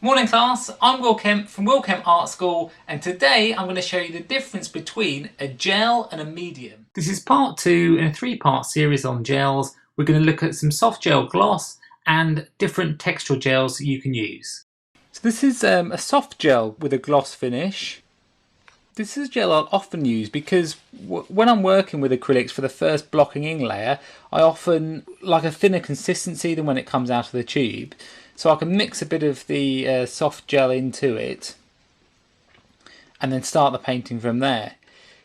Morning class, I'm Will Kemp from Will Kemp Art School, and today I'm going to show you the difference between a gel and a medium. This is part 2 in a 3-part series on gels. We're going to look at some soft gel gloss and different textural gels that you can use. So this is a soft gel with a gloss finish. This is a gel I'll often use because when I'm working with acrylics for the first blocking in layer, I often like a thinner consistency than when it comes out of the tube. So I can mix a bit of the soft gel into it and then start the painting from there.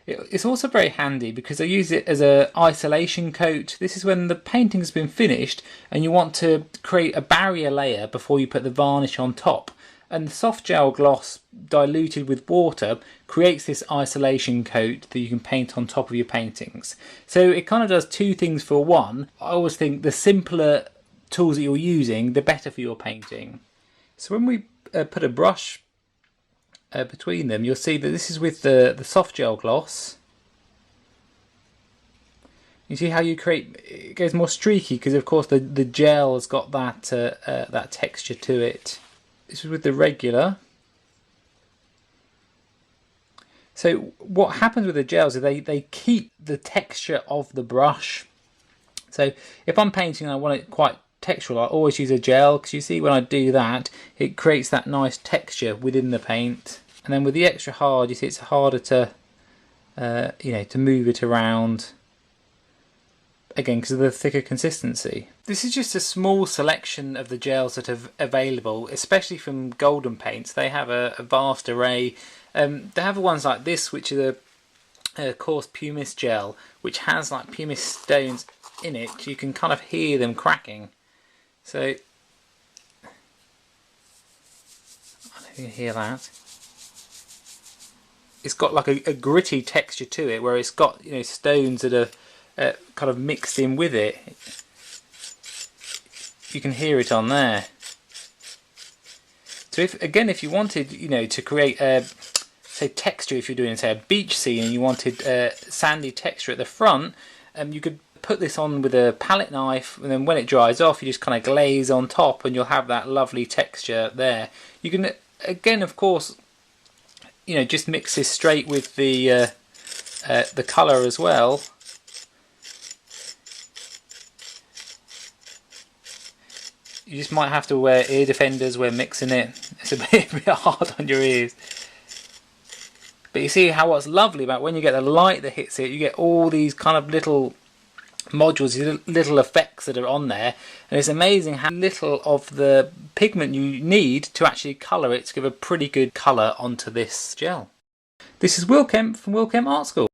It's also very handy because I use it as an isolation coat. This is when the painting has been finished and you want to create a barrier layer before you put the varnish on top. And the soft gel gloss diluted with water creates this isolation coat that you can paint on top of your paintings. So it kind of does two things for one. I always think the simpler tools that you're using, the better for your painting. So when we put a brush between them, you'll see that this is with the soft gel gloss. You see how you create, it goes more streaky because of course the gel has got that that texture to it. This is with the regular. So what happens with the gels is they keep the texture of the brush. So if I'm painting and I want it quite textural, I always use a gel because you see when I do that it creates that nice texture within the paint. And then with the extra hard, you see it's harder to to move it around, again because of the thicker consistency. This is just a small selection of the gels that are available, especially from Golden Paints. They have a vast array. They have ones like this, which is a coarse pumice gel, which has like pumice stones in it. You can kind of hear them cracking. So I don't know if you can hear that. It's got like a gritty texture to it, where it's got stones that are kind of mixed in with it. You can hear it on there. So if you wanted to create say texture, if you're doing say a beach scene and you wanted sandy texture at the front, you could put this on with a palette knife, and then when it dries off you just kind of glaze on top and you'll have that lovely texture there. You can again of course just mix this straight with the colour as well. You just might have to wear ear defenders when mixing it. It's a bit hard on your ears. But you see how what's lovely about when you get the light that hits it, you get all these kind of little modules, these little effects that are on there, and it's amazing how little of the pigment you need to actually colour it to give a pretty good colour onto this gel. This is Will Kemp from Will Kemp Art School.